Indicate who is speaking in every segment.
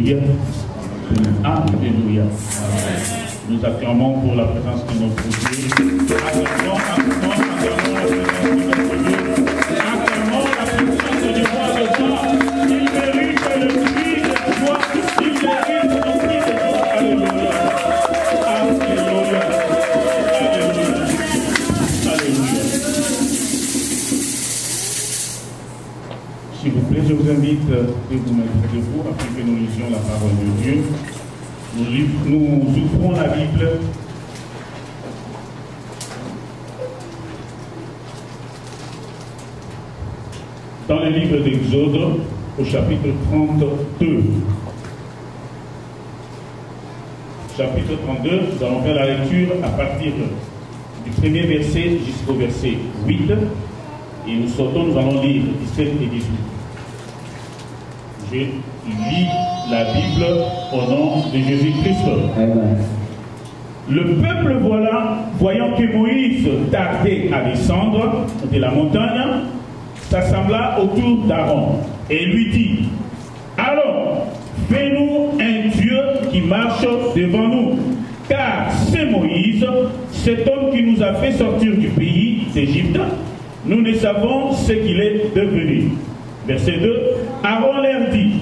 Speaker 1: Alléluia. Alléluia. Nous acclamons pour la présence de notre Dieu. Acclamons la présence de notre Dieu. Acclamons la présence du roi de sang. Il mérite le cri de joie. Il mérite le cri de joie. Alléluia. Alléluia. Alléluia. Alléluia. S'il vous plaît, je vous invite de vous mettre debout afin que nous lisions la parole de Dieu. Nous ouvrons la Bible dans le livre d'Exode au chapitre 32. Chapitre 32, nous allons faire la lecture à partir du premier verset jusqu'au verset 8. Et nous sortons, nous allons lire 17 et 18. Je lis la Bible au nom de Jésus-Christ. Le peuple, voyant que Moïse tardait à descendre de la montagne, s'assembla autour d'Aaron et lui dit: allons, fais-nous un Dieu qui marche devant nous, car c'est Moïse, cet homme qui nous a fait sortir du pays d'Égypte. Nous ne savons ce qu'il est devenu. Verset 2, Aaron leur dit: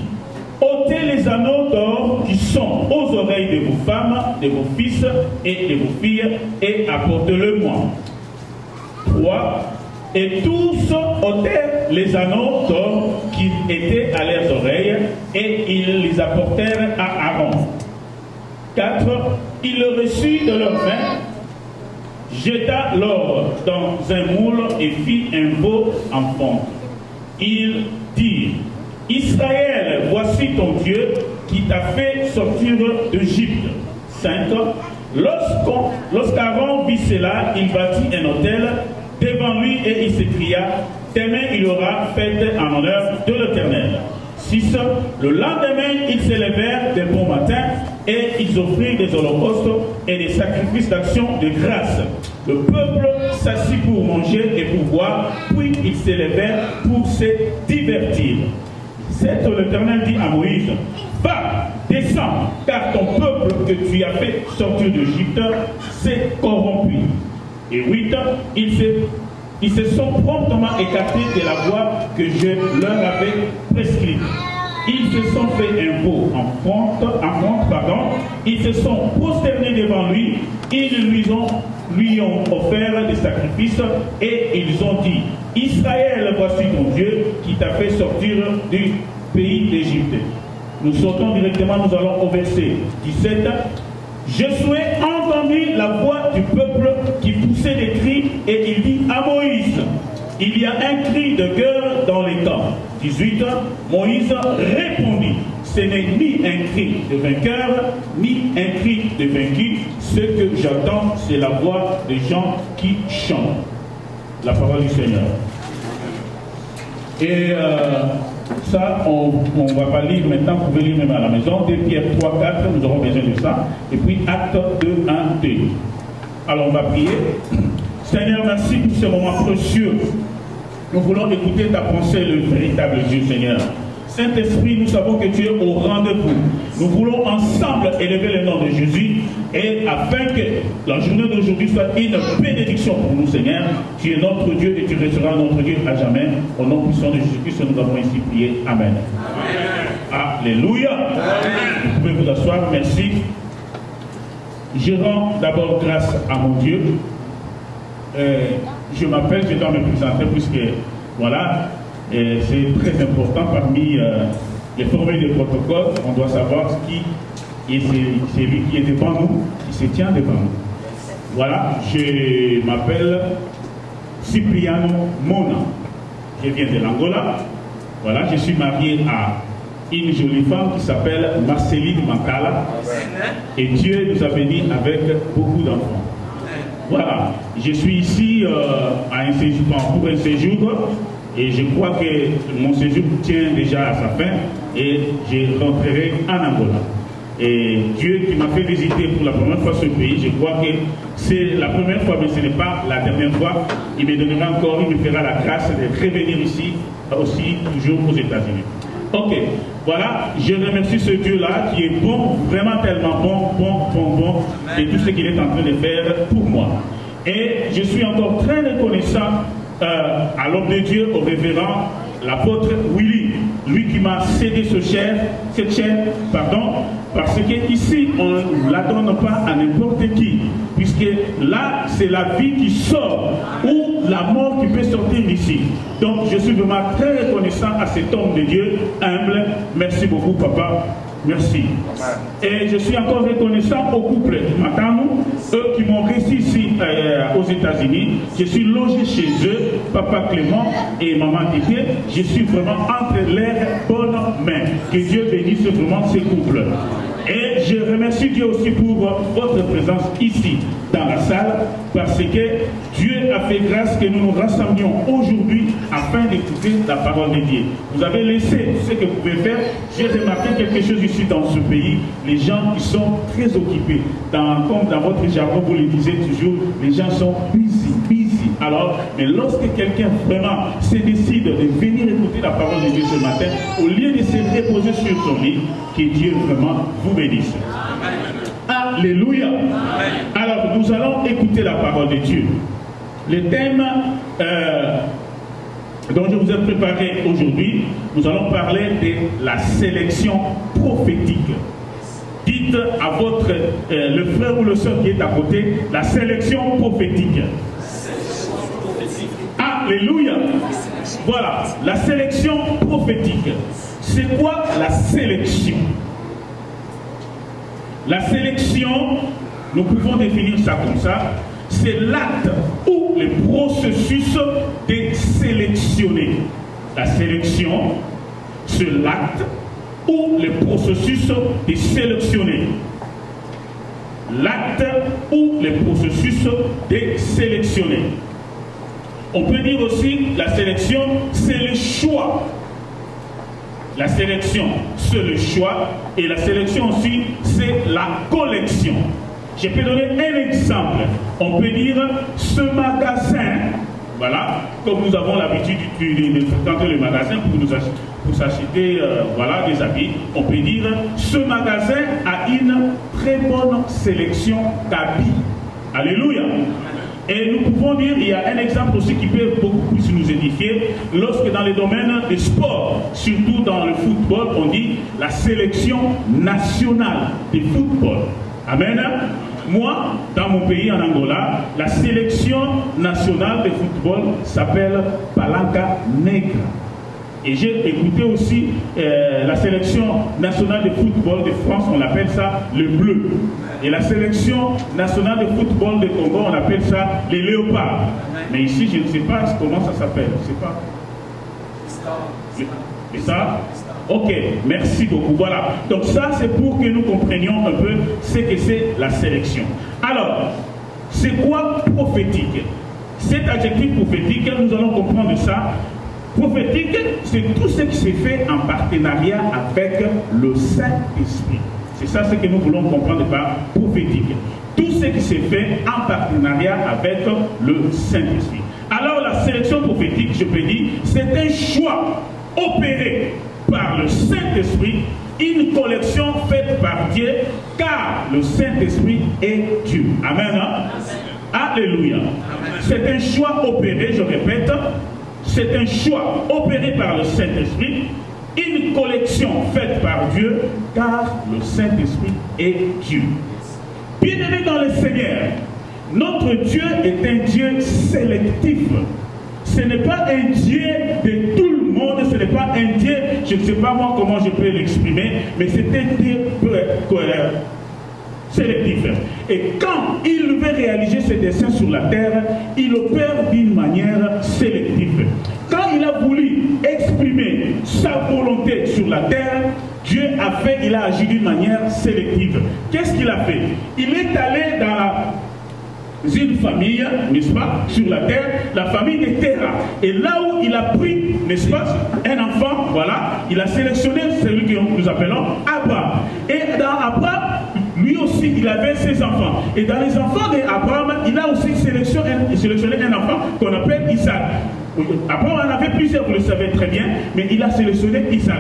Speaker 1: ôtez les anneaux d'or qui sont aux oreilles de vos femmes, de vos fils et de vos filles, et apportez-le-moi. 3. Et tous ôtèrent les anneaux d'or qui étaient à leurs oreilles, et ils les apportèrent à Aaron. 4. Il le reçut de leurs mains, jeta l'or dans un moule et fit un veau en fonte. Il dit: Israël, voici ton Dieu qui t'a fait sortir d'Égypte. 5. Lorsqu'Aaron vit cela, il bâtit un autel devant lui et il s'écria: tes mains il aura faites en honneur de l'Éternel. 6. Le lendemain, ils s'élevèrent de bon matin et ils offrirent des holocaustes et des sacrifices d'action de grâce. Le peuple s'assit pour manger et pour boire, puis ils s'élevèrent pour se divertir. 7. L'Éternel dit à Moïse: va, descends, car ton peuple que tu as fait sortir d'Égypte s'est corrompu. Et 8. Ils se sont promptement écartés de la voie que je leur avais prescrite. Ils se sont fait un veau en fonte, ils se sont prosternés devant lui, ils lui ont offert des sacrifices et ils ont dit: Israël, voici ton Dieu qui t'a fait sortir du pays d'Égypte. Nous sortons directement, nous allons au verset 17. Josué entendit la voix du peuple qui poussait des cris et il dit à Moïse: il y a un cri de guerre dans les camps. 18. Moïse répondit: ce n'est ni un cri de vainqueur, ni un cri de vaincu. Ce que j'entends, c'est la voix des gens qui chantent. La parole du Seigneur. Et ça, on ne va pas lire maintenant, vous pouvez lire même à la maison. 2 Pierre 3, 4, nous aurons besoin de ça. Et puis Acte 2, 1, 2. Alors on va prier. Seigneur, merci pour ce moment précieux. Nous voulons écouter ta pensée, le véritable Dieu, Seigneur. Saint-Esprit, nous savons que tu es au rendez-vous. Nous voulons ensemble élever le nom de Jésus et afin que la journée d'aujourd'hui soit une bénédiction pour nous, Seigneur. Tu es notre Dieu et tu resteras notre Dieu à jamais. Au nom puissant de Jésus-Christ, nous avons ici prié. Amen. Amen. Alléluia. Amen. Vous pouvez vous asseoir. Merci. Je rends d'abord grâce à mon Dieu. Je m'appelle, je dois me présenter puisque, voilà, c'est très important parmi les formules de protocole. On doit savoir qui est celui qui est devant nous, qui se tient devant nous. Voilà, je m'appelle Cipriano Mona. Je viens de l'Angola. Voilà, je suis marié à une jolie femme qui s'appelle Marceline Mancala. Et Dieu nous a bénis avec beaucoup d'enfants. Voilà, je suis ici pour un séjour et je crois que mon séjour tient déjà à sa fin et je rentrerai en Angola. Et Dieu qui m'a fait visiter pour la première fois ce pays, je crois que c'est la première fois, mais ce n'est pas la dernière fois. Il me donnera encore, il me fera la grâce de revenir ici, aussi toujours aux États-Unis. Ok, Voilà, je remercie ce Dieu-là qui est bon, vraiment tellement bon, et tout ce qu'il est en train de faire pour moi. Et je suis encore très reconnaissant à l'homme de Dieu, au révérend, l'apôtre Willy, lui qui m'a cédé cette chaîne, parce que ici on ne la donne pas à n'importe qui, puisque là c'est la vie qui sort ou la mort qui peut sortir d'ici. Donc je suis vraiment très reconnaissant à cet homme de Dieu humble. Merci beaucoup papa. Merci. Et je suis encore reconnaissant au couple Matanou, eux qui m'ont reçu ici aux États-Unis. Je suis logé chez eux, papa Clément et maman Tité. Je suis vraiment entre leurs bonnes mains. Que Dieu bénisse vraiment ces couples. Et je remercie Dieu aussi pour votre présence ici dans la salle, parce que Dieu a fait grâce que nous nous rassemblions aujourd'hui afin d'écouter la parole de Dieu. Vous avez laissé ce que vous pouvez faire. J'ai remarqué quelque chose ici dans ce pays. Les gens qui sont très occupés. Comme dans votre jargon, vous le disiez toujours, les gens sont busy. Alors, mais lorsque quelqu'un vraiment se décide de venir écouter la parole de Dieu ce matin, au lieu de se reposer sur son lit, que Dieu vraiment vous bénisse. Alléluia. Alors, nous allons écouter la parole de Dieu. Le thème dont je vous ai préparé aujourd'hui, nous allons parler de la sélection prophétique. Dites à votre le frère ou le soeur qui est à côté, la sélection prophétique. Alléluia. Voilà, la sélection prophétique. C'est quoi la sélection? La sélection, nous pouvons définir ça comme ça, c'est l'acte ou le processus de sélectionner. La sélection, c'est l'acte ou le processus de sélectionner. L'acte ou le processus de sélectionner. On peut dire aussi la sélection, c'est le choix. La sélection, c'est le choix. Et la sélection aussi, c'est la collection. Je peux donner un exemple. On peut dire ce magasin, voilà, comme nous avons l'habitude de fréquenter le magasin pour s'acheter voilà, des habits, on peut dire ce magasin a une très bonne sélection d'habits. Alléluia. Et nous pouvons dire, il y a un exemple aussi qui peut beaucoup plus nous édifier, lorsque dans les domaines des sports, surtout dans le football, on dit la sélection nationale de football. Amen. Moi, dans mon pays, en Angola, la sélection nationale de football s'appelle Palanca Negra. Et j'ai écouté aussi la sélection nationale de football de France, on appelle ça le bleu. Et la sélection nationale de football de Congo, on appelle ça les léopards. Mais ici, je ne sais pas comment ça s'appelle. Je ne sais pas. Les stars? Ok, merci beaucoup. Voilà. Donc ça, c'est pour que nous comprenions un peu ce que c'est la sélection. Alors, c'est quoi prophétique? Cet adjectif prophétique, nous allons comprendre ça. Prophétique, c'est tout ce qui s'est fait en partenariat avec le Saint-Esprit. C'est ça ce que nous voulons comprendre par prophétique. Tout ce qui s'est fait en partenariat avec le Saint-Esprit. Alors la sélection prophétique, je peux dire, c'est un choix opéré par le Saint-Esprit, une collection faite par Dieu, car le Saint-Esprit est Dieu. Amen. Alléluia. C'est un choix opéré, je répète, c'est un choix opéré par le Saint-Esprit, une collection faite par Dieu, car le Saint-Esprit est Dieu. Bien-aimés dans le Seigneur, notre Dieu est un Dieu sélectif. Ce n'est pas un Dieu de tout le monde, ce n'est pas un Dieu, je ne sais pas moi comment je peux l'exprimer, mais c'est un Dieu sélectif. Et quand il veut réaliser ses desseins sur la terre, il opère d'une manière sélective. Quand il a voulu exprimer sa volonté sur la terre, Dieu a fait, il a agi d'une manière sélective. Qu'est-ce qu'il a fait? Il est allé dans une famille, n'est-ce pas, sur la terre, la famille de Terah. Et là où il a pris, n'est-ce pas, un enfant, voilà, il a sélectionné celui que nous appelons Abraham. Et dans Abraham, lui aussi, il avait ses enfants. Et dans les enfants d'Abraham, il a aussi sélectionné un enfant qu'on appelle Isaac. Abraham en avait plusieurs, vous le savez très bien, mais il a sélectionné Isaac.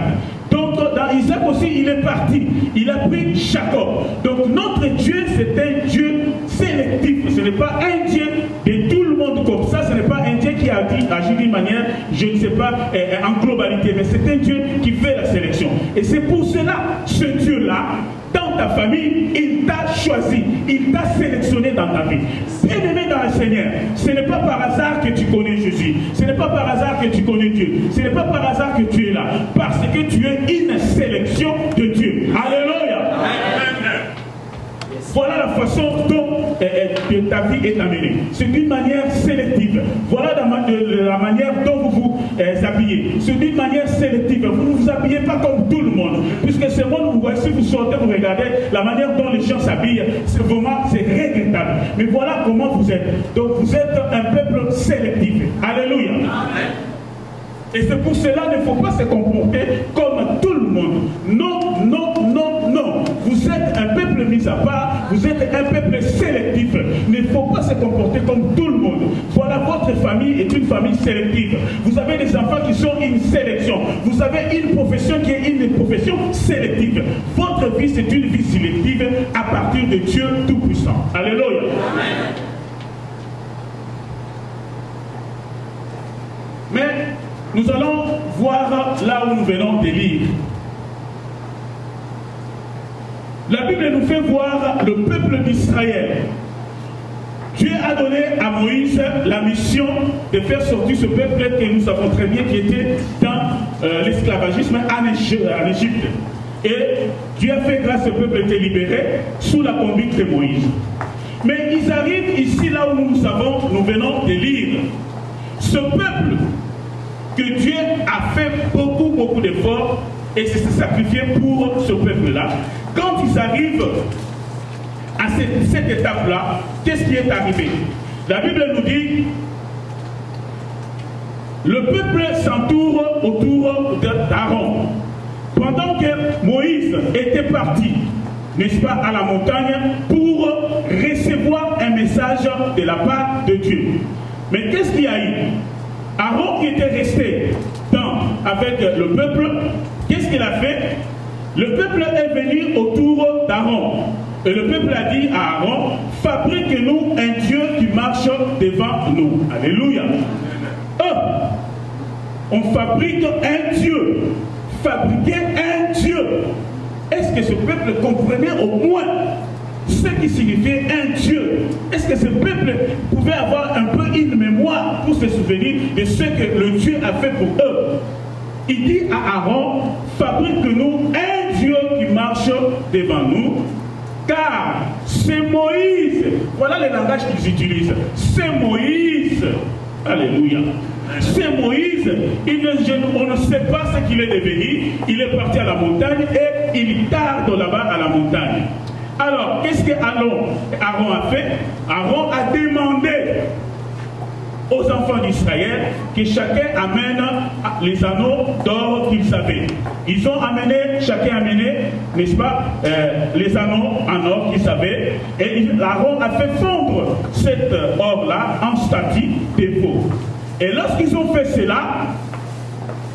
Speaker 1: Donc, dans Isaac aussi, il est parti. Il a pris Jacob. Donc notre Dieu, c'est un Dieu sélectif. Ce n'est pas un Dieu de tout le monde comme ça. Ce n'est pas un Dieu qui agit d'une manière, je ne sais pas, en globalité. Mais c'est un Dieu qui fait la sélection. Et c'est pour cela, ce Dieu-là, dans ta famille, il t'a choisi, il t'a sélectionné dans ta vie. Bien-aimé dans le Seigneur, ce n'est pas par hasard que tu connais Jésus, ce n'est pas par hasard que tu connais Dieu, ce n'est pas par hasard que tu es là, parce que tu es une sélection de Dieu. Alléluia. Voilà la façon dont ta vie est amenée. C'est d'une manière sélective. Voilà la manière dont vous vous habillez. C'est d'une manière sélective. Vous ne vous habillez pas comme tout le monde. Puisque ce monde, vous voyez, si vous sortez, vous regardez la manière dont les gens s'habillent, c'est vraiment, c'est regrettable. Mais voilà comment vous êtes. Donc vous êtes un peuple sélectif. Alléluia. Amen. Et c'est pour cela qu'il ne faut pas se comporter comme tout le monde. Non, non, non, non. Vous êtes un peuple mis à part, vous êtes un peuple sélectif. Il ne faut pas se comporter comme tout le monde. Voilà, votre famille est une famille sélective. Vous avez des enfants qui sont une sélection. Vous avez une profession qui est une profession sélective. Votre vie, c'est une vie sélective à partir de Dieu Tout-Puissant. Alléluia. Amen. Mais nous allons voir là où nous venons de lire. La Bible nous fait voir le peuple d'Israël. Dieu a donné à Moïse la mission de faire sortir ce peuple que nous savons très bien qui était dans l'esclavagisme en Égypte. Et Dieu a fait grâce au peuple était libéré sous la conduite de Moïse. Mais ils arrivent ici là où nous venons de lire. Ce peuple que Dieu a fait beaucoup d'efforts et s'est sacrifié pour ce peuple-là. Quand ils arrivent à cette étape-là, qu'est-ce qui est arrivé? La Bible nous dit, le peuple s'entoure autour d'Aaron. Pendant que Moïse était parti, n'est-ce pas, à la montagne, pour recevoir un message de la part de Dieu. Mais qu'est-ce qu'il y a eu? Aaron qui était resté avec le peuple, qu'est-ce qu'il a fait? Le peuple est venu autour d'Aaron. Et le peuple a dit à Aaron, fabrique-nous un Dieu qui marche devant nous. Alléluia. On fabrique un Dieu. Fabriquer un Dieu. Est-ce que ce peuple comprenait au moins ce qui signifiait un Dieu? Est-ce que ce peuple pouvait avoir un peu une mémoire pour se souvenir de ce que le Dieu a fait pour eux? Il dit à Aaron, fabrique-nous un Dieu qui marche devant nous, car c'est Moïse. Voilà le langage qu'ils utilisent. C'est Moïse. Alléluia. C'est Moïse. On ne sait pas ce qu'il est devenu. Il est parti à la montagne et il tarde là-bas à la montagne. Alors, qu'est-ce que Aaron a fait? Aaron a demandé aux enfants d'Israël que chacun amène les anneaux d'or qu'ils avaient. Ils ont amené, chacun a amené, n'est-ce pas, les anneaux en or qu'ils avaient. Et Aaron a fait fondre cet or-là en statue de veau. Et lorsqu'ils ont fait cela,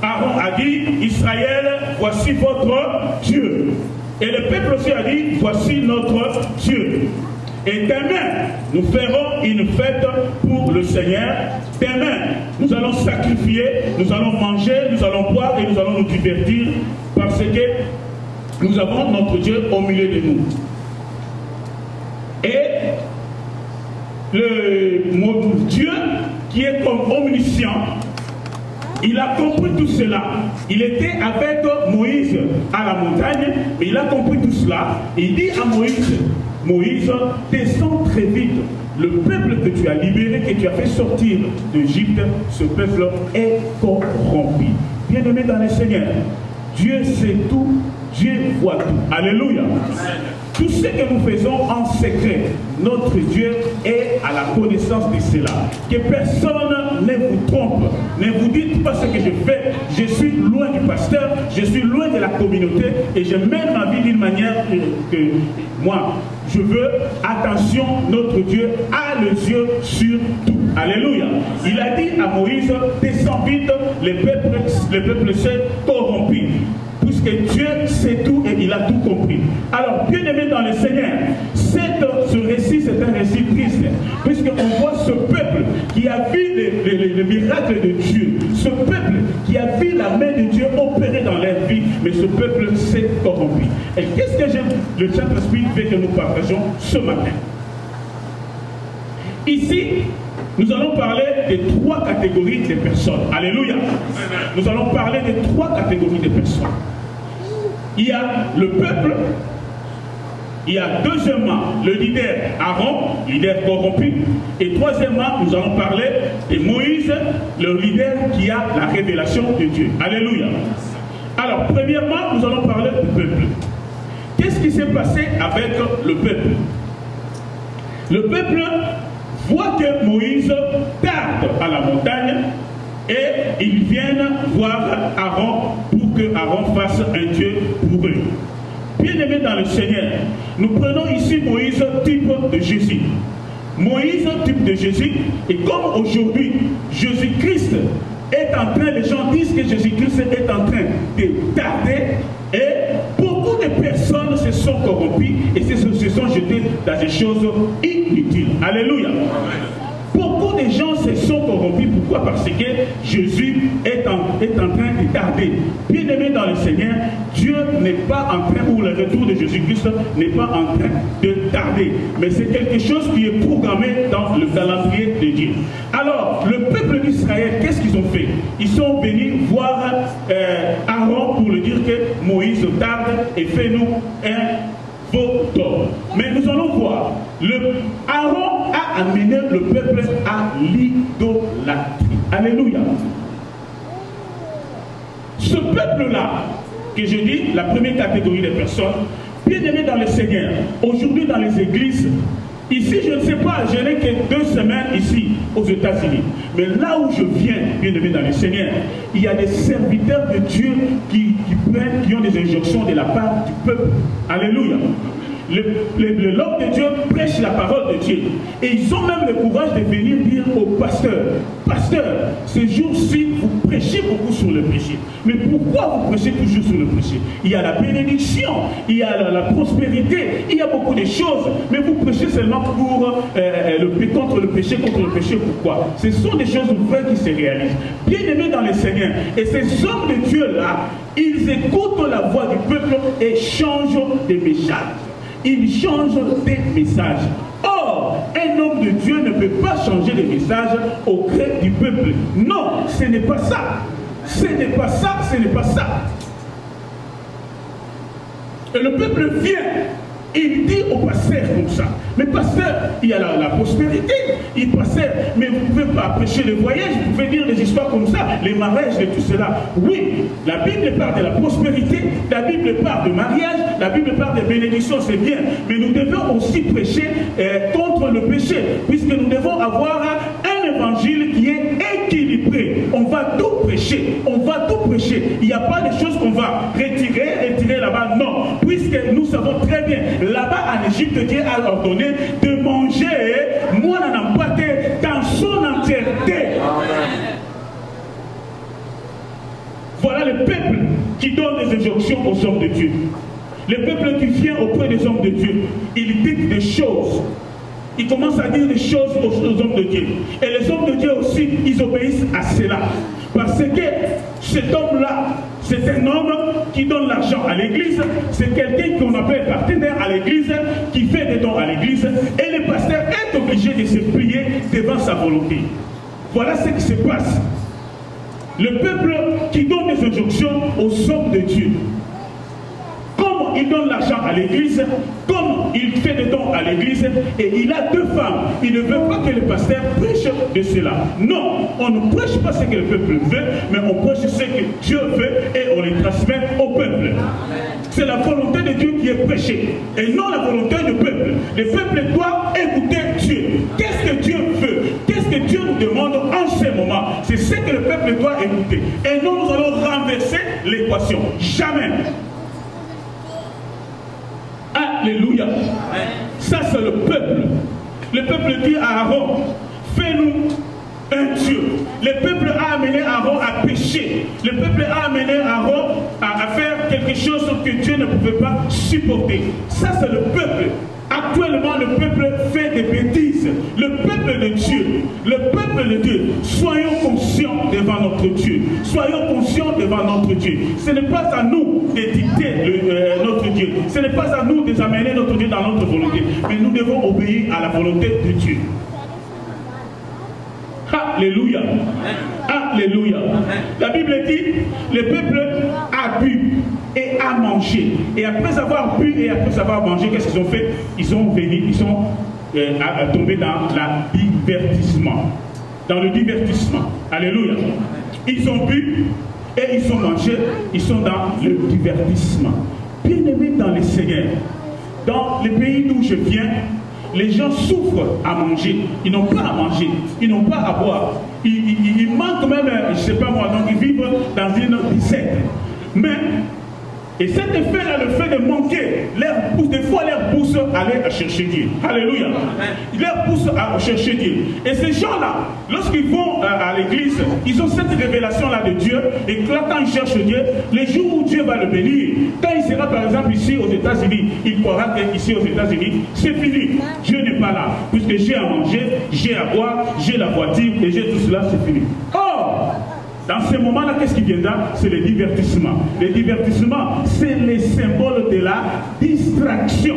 Speaker 1: Aaron a dit, Israël, voici votre Dieu. Et le peuple aussi a dit, voici notre Dieu. Et demain, nous ferons une fête pour le Seigneur. Demain, nous allons sacrifier, nous allons manger, nous allons boire et nous allons nous divertir parce que nous avons notre Dieu au milieu de nous. Et le Dieu qui est comme omniscient, il a compris tout cela. Il était avec Moïse à la montagne, mais il a compris tout cela. Il dit à Moïse, Moïse, descends très vite. Le peuple que tu as libéré, que tu as fait sortir d'Égypte, ce peuple est corrompu. Bien-aimé dans le Seigneur, Dieu sait tout, Dieu voit tout. Alléluia. Tout ce que nous faisons en secret, notre Dieu est à la connaissance de cela. Que personne ne vous trompe. Ne vous dites pas ce que je fais. Je suis loin du pasteur, je suis loin de la communauté et je mène ma vie d'une manière que moi, je veux, attention, notre Dieu a les yeux sur tout. Alléluia. Il a dit à Moïse, descends vite, le peuple s'est corrompu. Puisque puisque Dieu sait tout et il a tout compris. Alors, bien aimé dans le Seigneur, ce récit, c'est un récit triste, puisqu'on voit ce peuple qui a vu le miracle de Dieu, ce peuple qui a vu la main de Dieu opérer dans leur vie, mais ce peuple s'est corrompu. Et qu'est-ce que le Saint-Esprit veut que nous partageons ce matin? Ici, nous allons parler de 3 catégories de personnes. Alléluia. Nous allons parler de 3 catégories de personnes. Il y a le peuple. Il y a deuxièmement le leader Aaron, leader corrompu. Et troisièmement, nous allons parler de Moïse, le leader qui a la révélation de Dieu. Alléluia. Alors, premièrement, nous allons parler du peuple. Qu'est-ce qui s'est passé avec le peuple? Le peuple voit que Moïse tarde à la montagne et ils viennent voir Aaron pour que Aaron fasse un Dieu pour eux. Bien-aimés dans le Seigneur, nous prenons ici Moïse type de Jésus. Moïse type de Jésus, et comme aujourd'hui Jésus-Christ est en train, les gens disent que Jésus-Christ est en train de tarder, et beaucoup de personnes se sont corrompues et se sont jetées dans des choses inutiles. Alléluia. Beaucoup de gens se sont corrompus. Pourquoi? Parce que Jésus est en train de tarder. Bien-aimé dans le Seigneur, Dieu n'est pas en train, ou le retour de Jésus-Christ n'est pas en train de tarder. Mais c'est quelque chose qui est programmé dans le calendrier de Dieu. Alors, le peuple d'Israël, qu'est-ce qu'ils ont fait? Ils sont venus voir Aaron pour lui dire que Moïse tarde et fait-nous un veau d'or. Mais nous allons voir, Aaron a amené le peuple à l'idolâtrie. Alléluia. Ce peuple-là, que je dis, la première catégorie de personnes, bien aimés dans le Seigneur, aujourd'hui dans les églises, ici je ne sais pas, je n'ai que 2 semaines ici aux États-Unis, mais là où je viens, bien aimés dans le Seigneur, il y a des serviteurs de Dieu qui ont des injonctions de la part du peuple. Alléluia. L'homme de Dieu prêche la parole de Dieu. Et ils ont même le courage de venir dire au pasteur: Pasteur, ces jours-ci, vous prêchez beaucoup sur le péché. Mais pourquoi vous prêchez toujours sur le péché? Il y a la bénédiction, il y a la prospérité, il y a beaucoup de choses. Mais vous prêchez seulement contre le péché, Pourquoi? Ce sont des choses vraies qui se réalisent. Bien aimés dans le Seigneur. Et ces hommes de Dieu-là, ils écoutent la voix du peuple et changent des messages. Il change des messages. Or, un homme de Dieu ne peut pas changer des messages au gré du peuple. Non, ce n'est pas ça. Ce n'est pas ça, ce n'est pas ça. Et le peuple vient. Il dit au pasteur comme ça: mais pasteur, il y a la prospérité. Il pasteur, mais vous ne pouvez pas prêcher le voyage, vous pouvez dire des histoires comme ça, les mariages et tout cela. Oui, la Bible parle de la prospérité, la Bible parle de mariage, la Bible parle de bénédiction, c'est bien. Mais nous devons aussi prêcher contre le péché, puisque nous devons avoir un évangile qui est équilibré. On va tout prêcher, on va tout prêcher. Il n'y a pas de choses qu'on va retirer là-bas, non. Puisque nous savons très bien, là-bas en Égypte, Dieu a ordonné de manger moi dans son entièreté. Voilà le peuple qui donne des injonctions aux hommes de Dieu. Le peuple qui vient auprès des hommes de Dieu, il dit des choses. Il commence à dire des choses aux hommes de Dieu. Et les hommes de Dieu aussi, ils obéissent à cela. Parce que cet homme-là, c'est un homme qui donne l'argent à l'église. C'est quelqu'un qu'on appelle partenaire à l'église, qui fait des dons à l'église. Et le pasteur est obligé de se plier devant sa volonté. Voilà ce qui se passe. Le peuple qui donne des injonctions aux hommes de Dieu. Comme il donne l'argent à l'église, comme il fait des dons à l'église, et il a 2 femmes, il ne veut pas que le pasteur prêche de cela. Non, on ne prêche pas ce que le peuple veut, mais on prêche ce que Dieu veut et on les transmet au peuple. C'est la volonté de Dieu qui est prêchée, et non la volonté du peuple. Le peuple doit écouter Dieu. Qu'est-ce que Dieu veut? Qu'est-ce que Dieu nous demande en ce moment? C'est ce que le peuple doit écouter. Et nous, nous allons renverser l'équation. Jamais. Alléluia. Ça, c'est le peuple. Le peuple dit à Aaron: fais-nous un Dieu. Le peuple a amené Aaron à pécher. Le peuple a amené Aaron à faire quelque choses que Dieu ne pouvait pas supporter. Ça, c'est le peuple. Actuellement, le peuple fait des bêtises. Le peuple de Dieu, soyons conscients devant notre Dieu. Soyons conscients devant notre Dieu. Ce n'est pas à nous d'édicter notre Dieu. Ce n'est pas à nous d'amener notre Dieu dans notre volonté. Mais nous devons obéir à la volonté de Dieu. Alléluia. Alléluia. La Bible dit, le peuple a bu et a mangé. Et après avoir bu et après avoir mangé, qu'est-ce qu'ils ont fait? Ils sont tombés dans le divertissement. Dans le divertissement. Alléluia. Ils ont bu et ils ont mangé. Ils sont dans le divertissement. Bien-aimés dans le Seigneur, dans le pays d'où je viens, les gens souffrent à manger. Ils n'ont pas à manger. Ils n'ont pas à boire. Ils manquent même, je ne sais pas moi, donc ils vivent dans une disette. Mais, et cet effet-là, le fait de manquer, des fois leur pousse à aller chercher Dieu. Alléluia. Il leur pousse à chercher Dieu. Et ces gens-là, lorsqu'ils vont à l'église, ils ont cette révélation-là de Dieu. Et quand ils cherchent Dieu, les jours où Dieu va le bénir, quand il sera par exemple ici aux États-Unis, il croira qu'ici aux États-Unis, c'est fini. Dieu n'est pas là. Puisque j'ai à manger, j'ai à boire, j'ai la voiture et j'ai tout cela, c'est fini. Or, dans ce moment-là, qu'est-ce qui viendra? C'est le divertissement. Le divertissement, c'est le symbole de la distraction.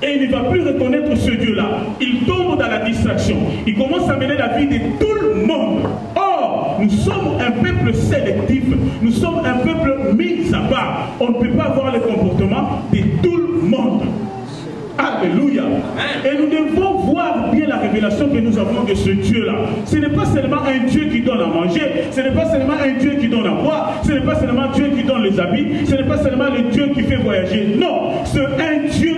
Speaker 1: Et il ne va plus reconnaître ce Dieu-là. Il tombe dans la distraction. Il commence à mener la vie de tout le monde. Or, nous sommes un peuple sélectif. Nous sommes un peuple mis à part. On ne peut pas avoir le comportement de tout le monde. Alléluia. Et nous devons voir bien la révélation que nous avons de ce Dieu-là. Ce n'est pas seulement un Dieu qui donne à manger, ce n'est pas seulement un Dieu qui donne à boire, ce n'est pas seulement Dieu qui donne les habits, ce n'est pas seulement le Dieu qui fait voyager. Non, c'est un Dieu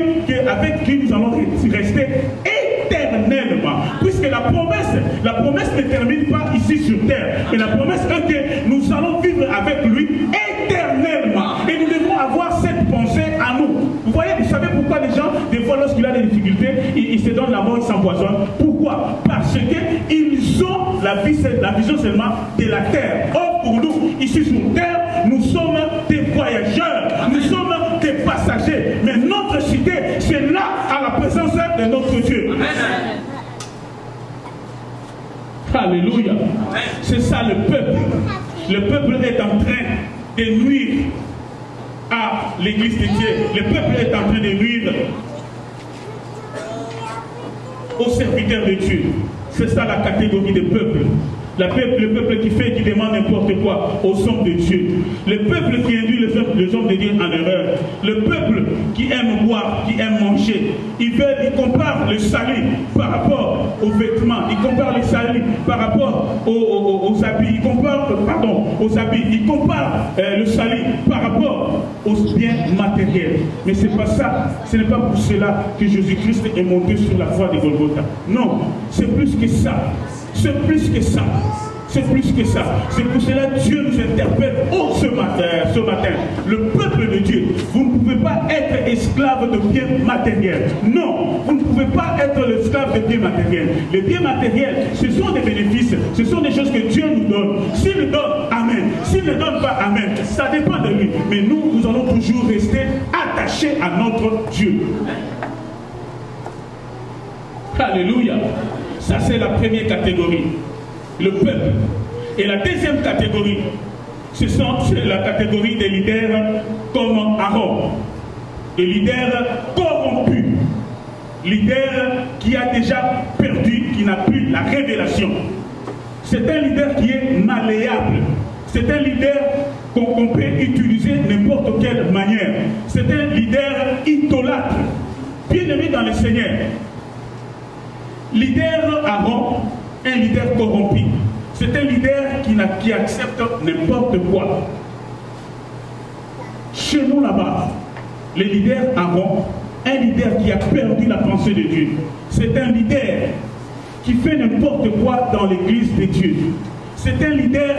Speaker 1: avec qui nous allons rester éternellement. Puisque la promesse ne termine pas ici sur terre. Et la promesse est que nous allons vivre avec lui éternellement. Et nous devons avoir cette pensée à nous. Vous voyez, vous savez pourquoi les gens, des fois, lorsqu'il a des difficultés, ils se donnent la mort, ils s'empoisonnent. Pourquoi? Parce qu'ils ont la vision seulement de la terre. Or, pour nous, ici sur terre, nous sommes des voyageurs, nous sommes des passagers. Mais notre cité, c'est là, à la présence de notre Dieu. Amen. Alléluia. C'est ça le peuple. Le peuple est en train de nuire à l'église de Dieu. Le peuple est en train de nuire aux serviteurs de Dieu. C'est ça la catégorie des peuples. Le peuple qui demande n'importe quoi aux hommes de Dieu. Le peuple qui induit les hommes de Dieu en erreur. Le peuple qui aime boire, qui aime manger. Il compare le salut par rapport aux vêtements. Il compare le salut par rapport aux habits. Il compare, aux habits. Il compare le salut par rapport aux biens matériels. Mais c'est pas ça. Ce n'est pas pour cela que Jésus-Christ est monté sur la croix de Golgotha. Non, c'est plus que ça. C'est plus que ça. C'est plus que ça. C'est pour cela que Dieu nous interpelle ce matin. Le peuple de Dieu, vous ne pouvez pas être esclave de biens matériels. Non, vous ne pouvez pas être l'esclave de biens matériels. Les biens matériels, ce sont des bénéfices. Ce sont des choses que Dieu nous donne. S'il nous donne, amen. S'il ne donne pas, amen. Ça dépend de lui. Mais nous allons toujours rester attachés à notre Dieu. Alléluia. Ça, c'est la première catégorie, le peuple. Et la deuxième catégorie, c'est la catégorie des leaders comme Aaron. Des leaders corrompus. Leader qui a déjà perdu, qui n'a plus la révélation. C'est un leader qui est malléable. C'est un leader qu'on peut utiliser n'importe quelle manière. C'est un leader idolâtre. Bien-aimé dans le Seigneur. Leader Aaron, un leader corrompu. C'est un leader qui accepte n'importe quoi. Chez nous là-bas, le leader Aaron, un leader qui a perdu la pensée de Dieu. C'est un leader qui fait n'importe quoi dans l'église de Dieu. C'est un leader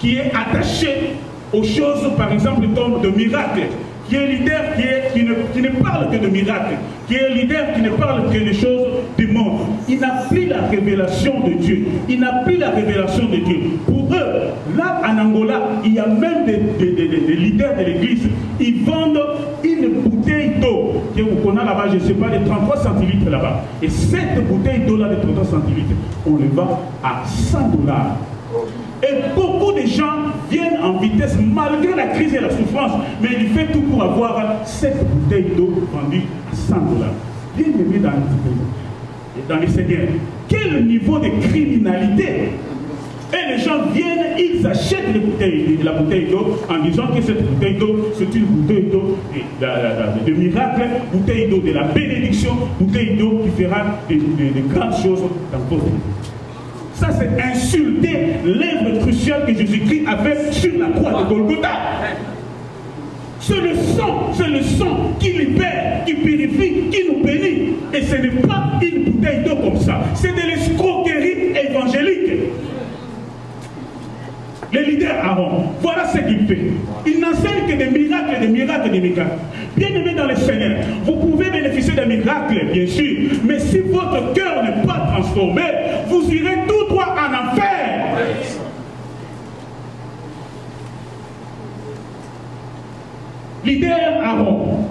Speaker 1: qui est attaché aux choses, par exemple, comme de miracles. Qui est un leader qui ne parle que de miracles, qui est un leader qui ne parle que des choses du monde. Il n'a plus la révélation de Dieu. Il n'a plus la révélation de Dieu. Pour Pour eux, là en Angola, il y a même des leaders de l'église. Ils vendent une bouteille d'eau qu'on a là-bas, je ne sais pas, de 33 centilitres là-bas. Et cette bouteille d'eau-là de 33 centilitres, on le vend à $100. Et beaucoup de gens viennent en vitesse malgré la crise et la souffrance, mais il fait tout pour avoir cette bouteille d'eau vendue à $100. Bien aimé dans les Seigneurs, quel niveau de criminalité! Et les gens viennent, ils achètent la bouteille d'eau en disant que cette bouteille d'eau, c'est une bouteille d'eau de miracle, bouteille d'eau de la bénédiction, bouteille d'eau qui fera de grandes choses dans votre vie. Ça, c'est insulter l'œuvre cruciale que Jésus-Christ a fait sur la croix de Golgotha. C'est le sang qui libère, qui purifie, qui nous bénit. Et ce n'est pas une bouteille d'eau comme ça. C'est de l'escroquerie évangélique. Le leader Aaron, voilà ce qu'il fait. Il n'enseigne que des miracles, des miracles, des miracles. Bien aimé dans le Seigneur, vous pouvez bénéficier des miracles, bien sûr, mais si votre cœur n'est pas transformé, vous irez tout droit en enfer. Leader Aaron,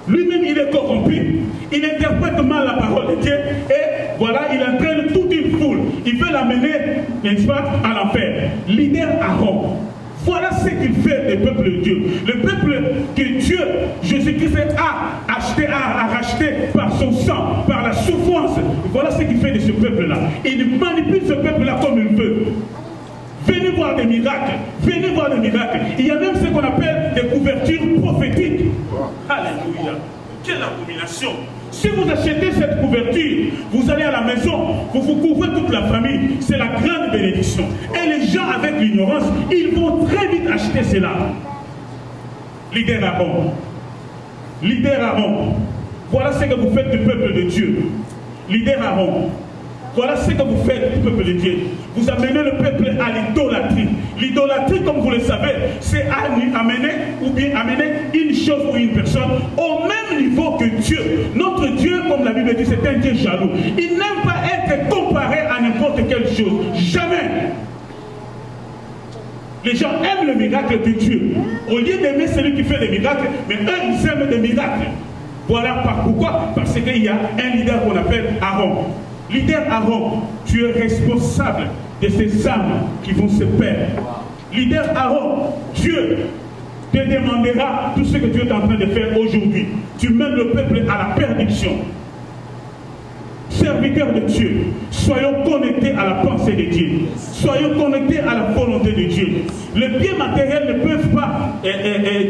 Speaker 1: lui-même il est corrompu, il interprète mal la parole de Dieu et voilà, il entraîne toute une foule. Il veut l'amener, n'est-ce pas, à l'enfer. Leader Aaron, voilà ce qu'il fait des peuples de Dieu. Le peuple que Dieu, Jésus-Christ a acheté, a racheté par son sang, par la souffrance. Voilà ce qu'il fait de ce peuple-là. Il manipule ce peuple-là comme il veut. Venez voir des miracles. Venez voir des miracles. Il y a même ce qu'on appelle des couvertures prophétiques. Alléluia. Quelle abomination. Si vous achetez cette couverture, vous allez à la maison, vous vous couvrez toute la famille. C'est la grande bénédiction. Et les gens avec l'ignorance, ils vont très vite acheter cela. Leader Aaron. Leader Aaron. Voilà ce que vous faites du peuple de Dieu. Leader Aaron. Voilà ce que vous faites du peuple de Dieu. Vous amenez le peuple à l'idolâtrie. L'idolâtrie, comme vous le savez, c'est amener une chose ou une personne au même niveau que Dieu. Notre Dieu, comme la Bible dit, c'est un Dieu jaloux. Il n'aime pas être comparé à n'importe quelle chose. Jamais. Les gens aiment le miracle de Dieu. Au lieu d'aimer celui qui fait des miracles, mais eux, ils aiment des miracles. Voilà pourquoi. Parce qu'il y a un leader qu'on appelle Aaron. Leader Aaron, tu es responsable de ces âmes qui vont se perdre. Leader Aaron, Dieu te demandera tout ce que tu es en train de faire aujourd'hui. Tu mènes le peuple à la perdition. Serviteurs de Dieu, soyons connectés à la pensée de Dieu. Soyons connectés à la volonté de Dieu. Les biens matériels ne peuvent pas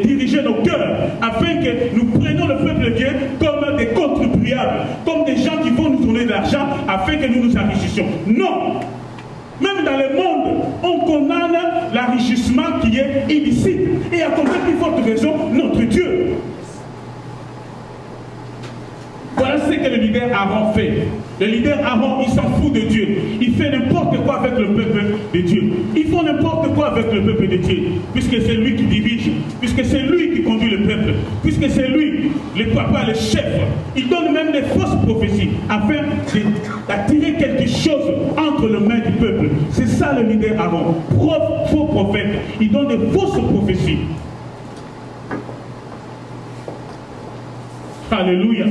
Speaker 1: diriger nos cœurs afin que nous prenions le peuple de Dieu comme des contribuables, comme des gens qui vont nous donner de l'argent afin que nous nous enrichissions. Non! Même dans le monde, on condamne l'enrichissement qui est illicite. Et à côté de plus forte raison, notre Dieu. Voilà ce que le leader Aaron fait. Le leader Aaron, il s'en fout de Dieu. Il fait n'importe quoi avec le peuple de Dieu. Ils font n'importe quoi avec le peuple de Dieu. Puisque c'est lui qui dirige. Puisque c'est lui qui conduit le peuple. Puisque c'est lui, le papa, le chef. Il donne même des fausses prophéties afin d'attirer quelque chose entre les mains du peuple. C'est ça le leader Aaron. Faux prophète. Il donne des fausses prophéties. Alléluia.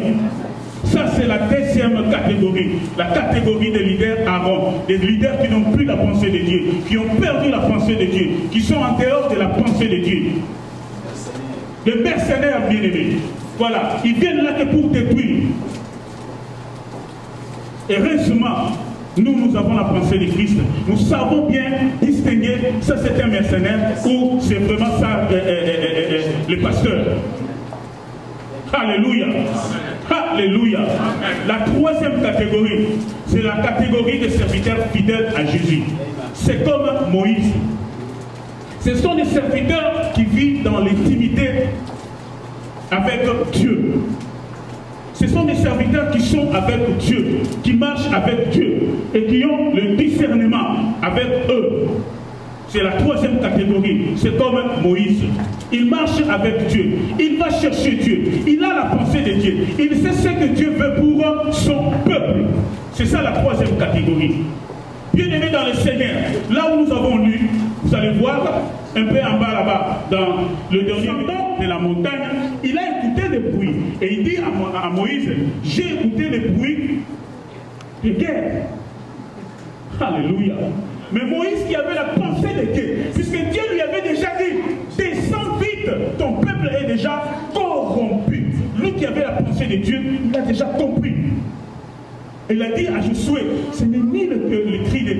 Speaker 1: Ça, c'est la deuxième catégorie. La catégorie des leaders Aaron. Des leaders qui n'ont plus la pensée de Dieu. Qui ont perdu la pensée de Dieu. Qui sont en dehors de la pensée de Dieu. Des mercenaires bien-aimés. Voilà. Ils viennent là que pour détruire. Heureusement, nous avons la pensée de Christ. Nous savons bien distinguer ça c'est un mercenaire ou c'est vraiment ça le pasteur. Alléluia. Alléluia. La troisième catégorie, c'est la catégorie des serviteurs fidèles à Jésus. C'est comme Moïse. Ce sont des serviteurs qui vivent dans l'intimité avec Dieu. Ce sont des serviteurs qui sont avec Dieu, qui marchent avec Dieu et qui ont le discernement avec eux. C'est la troisième catégorie. C'est comme Moïse. Il marche avec Dieu. Il va chercher Dieu. Il a la pensée de Dieu. Il sait ce que Dieu veut pour son peuple. C'est ça la troisième catégorie. Bien-aimés dans le Seigneur, là où nous avons lu, vous allez voir, un peu en bas là-bas, dans le dernier de la montagne, il a écouté des bruits. Et il dit à Moïse, j'ai écouté les bruits de guerre. Alléluia. Mais Moïse qui avait la pensée de Dieu, puisque Dieu lui avait déjà dit, descends vite, ton peuple est déjà corrompu. Lui qui avait la pensée de Dieu, il a déjà compris. Il a dit à Josué, ce n'est ni le cri de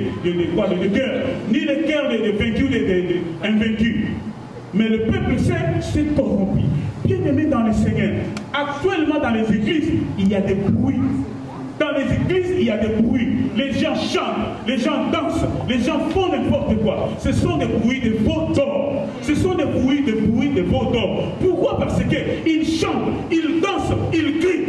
Speaker 1: guerre, ni le cœur des vaincus, des invaincus. Mais le peuple s'est corrompu. Bien-aimé dans le Seigneur, actuellement dans les églises, il y a des bruits. Dans les églises, il y a des bruits. Les gens chantent, les gens dansent, les gens font n'importe quoi. Ce sont des bruits de veaux d'or. Ce sont des bruits de veaux d'or. Pourquoi? Parce qu'ils chantent, ils dansent, ils crient.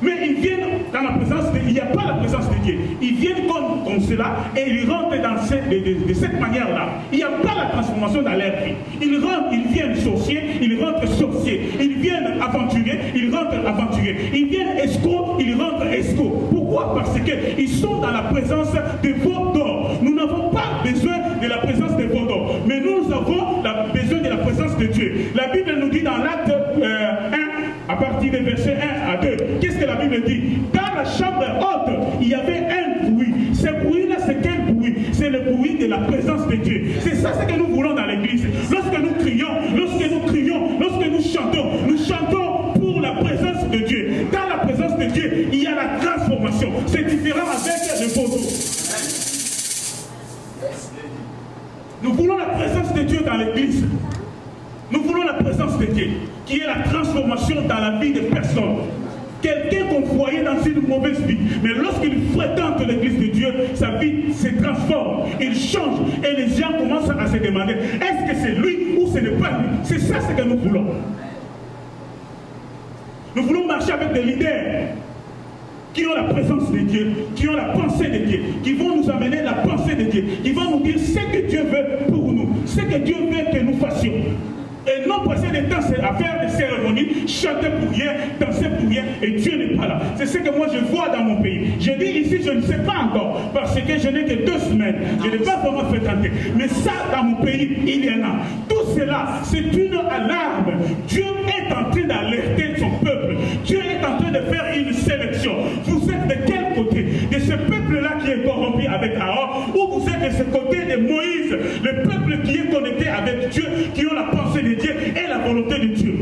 Speaker 1: Mais ils viennent dans la présence de Dieu. Il n'y a pas la présence de Dieu. Ils viennent comme cela et ils rentrent de cette manière-là. Il n'y a pas la transformation dans leur vie. Ils viennent sorciers, ils rentrent sorciers. Ils viennent aventuriers, ils rentrent aventuriers. Ils viennent escrocs, ils rentrent escrocs. Pourquoi? Parce qu'ils sont dans la présence des veaux d'or. Nous n'avons pas besoin de la présence des veaux d'or. Mais nous avons besoin de la présence de Dieu. La Bible nous dit dans l'acte 1, à partir des versets 1 à 2, qu'est-ce que la Bible dit? Dans la chambre haute, il y avait un bruit. Ce bruit-là, c'est quel bruit? C'est le bruit de la présence de Dieu. C'est ça ce que nous voulons dans l'église. Lorsque nous crions, lorsque nous chantons pour la présence de Dieu. Dans la présence de Dieu, il y a la transformation. C'est différent avec le photo. Nous voulons la présence de Dieu dans l'église. Nous voulons la présence de Dieu, qui est la transformation dans la vie des personnes. Quelqu'un qu'on voyait dans une mauvaise vie, mais lorsqu'il fréquente l'église de Dieu, sa vie se transforme, il change, et les gens commencent à se demander, est-ce que c'est lui ou ce n'est pas lui? C'est ça ce que nous voulons. Nous voulons marcher avec des leaders qui ont la présence de Dieu, qui ont la pensée de Dieu, qui vont nous amener la pensée de Dieu, qui vont nous dire ce que Dieu veut pour nous, ce que Dieu veut que nous fassions. Et non passer des temps à faire des cérémonies, chanter pour rien, danser pour rien, et Dieu n'est pas là. C'est ce que moi je vois dans mon pays. Je dis ici, je ne sais pas encore, parce que je n'ai que 2 semaines. Je n'ai pas vraiment fréquenté. Mais ça, dans mon pays, il y en a. Tout cela, c'est une alarme. Dieu est en train d'alerter son peuple. Dieu est en train de faire une sélection. Vous êtes de quel côté? De ce peuple-là qui est corrompu avec Aaron, ou vous êtes de ce côté de Moïse, le peuple qui est connecté avec Dieu, qui ont la pensée de Dieu et la volonté de Dieu.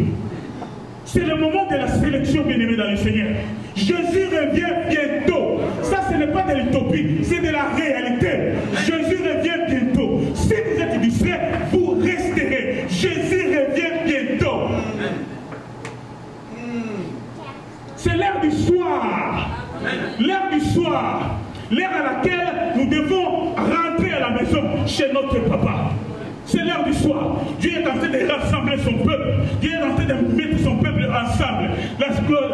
Speaker 1: C'est le moment de la sélection, bien-aimés dans le Seigneur. Jésus revient bientôt. Ça, ce n'est pas de l'utopie, c'est de la réalité. Jésus revient bientôt. Si vous êtes distrait, vous resterez. Jésus revient bientôt. C'est l'heure du soir. L'heure du soir. L'heure à laquelle nous devons rentrer à la maison chez notre papa. C'est l'heure du soir. Dieu est en train de rassembler son peuple. Dieu est en train de mettre son peuple ensemble.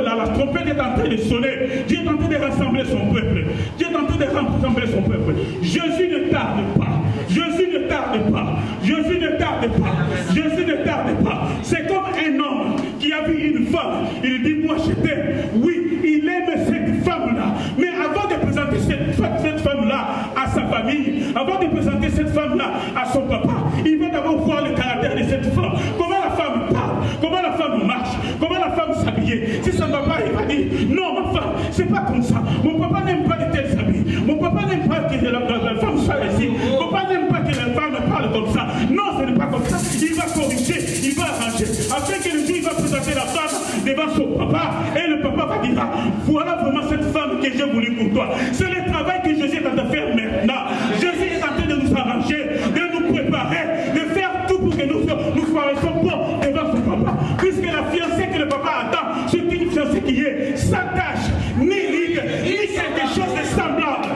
Speaker 1: La trompette est en train de sonner. Dieu est en train de rassembler son peuple. Dieu est en train de rassembler son peuple. Jésus ne tarde pas. Jésus ne tarde pas. Jésus ne tarde pas. Jésus ne tarde pas. C'est comme un homme qui a vu une femme. Il dit, moi je t'aime. Oui, il aime cette femme-là. Mais avant de présenter cette femme-là à sa famille, avant de présenter cette femme-là à son papa, il va d'abord voir le caractère de cette femme. Comment la femme parle, comment la femme marche, comment la femme s'habille. Si son papa il va dire, non ma femme, c'est pas comme ça. Mon papa n'aime pas de tels habits. Mon papa n'aime pas que la femme soit ici. Mon papa n'aime pas que la femme parle comme ça. Non, ce n'est pas comme ça. Il va corriger, il va arranger. Afin que le jour il va présenter la femme devant son papa. Et le papa va dire, voilà vraiment cette femme que j'ai voulu pour toi. C'est le travail que Jésus est en train de faire maintenant. Jésus est en train de nous arranger, de nous préparer, de faire tout pour que nous paraissons bons devant son papa. Puisque la fiancée que le papa attend, c'est une fiancée qui est sans tache, ni ride, ni quelque chose de semblable.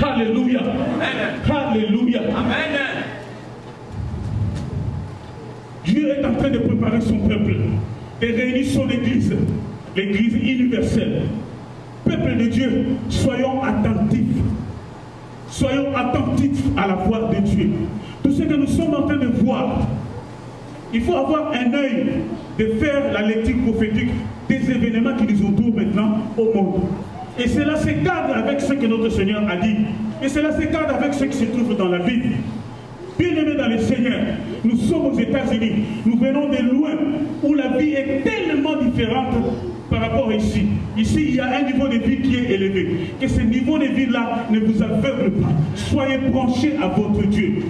Speaker 1: Alléluia. Alléluia. Amen. Dieu est en train de préparer son peuple et réunir son église, l'église universelle. Peuple de Dieu, soyons attentifs. Soyons attentifs à la voix de Dieu. Tout ce que nous sommes en train de voir, il faut avoir un œil de faire la lecture prophétique
Speaker 2: des événements qui nous entourent maintenant au monde. Et cela s'écarte avec ce que notre Seigneur a dit. Et cela s'écarte avec ce qui se trouve dans la Bible. Bien-aimés dans le Seigneur, nous sommes aux États-Unis. Nous venons de loin où la vie est tellement différente par rapport à ici. Ici, il y a un niveau de vie qui est élevé. Que ce niveau de vie-là ne vous aveugle pas. Soyez branchés à votre Dieu.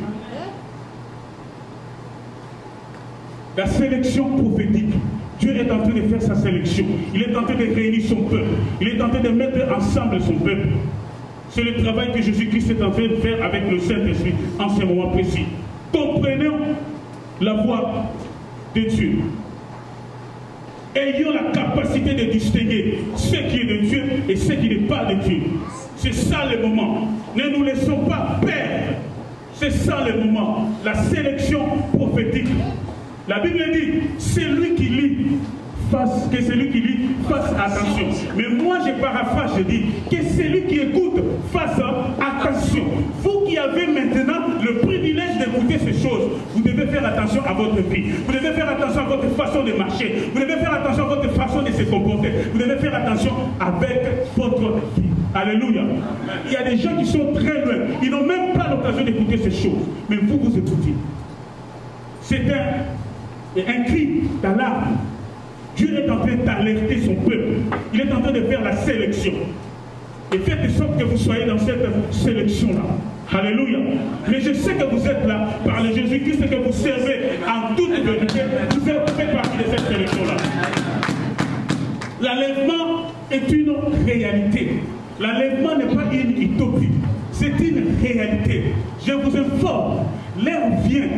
Speaker 2: La sélection prophétique. Dieu est en train de faire sa sélection. Il est en train de réunir son peuple. Il est en train de mettre ensemble son peuple. C'est le travail que Jésus-Christ est en train de faire avec le Saint-Esprit en ce moment précis. Comprenons la voix de Dieu. Ayons la capacité de distinguer ce qui est de Dieu et ce qui n'est pas de Dieu. C'est ça le moment. Ne nous laissons pas perdre. C'est ça le moment. La sélection prophétique. La Bible dit, celui qui lit, fasse attention. Mais moi je paraphrase, je dis, que celui qui écoute fasse attention. Vous qui avez maintenant le privilège d'écouter ces choses, vous devez faire attention à votre vie. Vous devez faire attention à votre façon de marcher. Vous devez faire attention à votre façon de se comporter. Vous devez faire attention avec votre vie. Alléluia. Il y a des gens qui sont très loin. Ils n'ont même pas l'occasion d'écouter ces choses. Mais vous, vous écoutez. C'est un cri d'alarme. Dieu est en train d'alerter son peuple. Il est en train de faire la sélection. Et faites de sorte que vous soyez dans cette sélection-là. Alléluia. Mais je sais que vous êtes là par le Jésus-Christ et que vous servez en toute vérité. Vous faites partie de cette sélection-là. L'enlèvement est une réalité. L'enlèvement n'est pas une utopie. C'est une réalité. Je vous informe. L'heure vient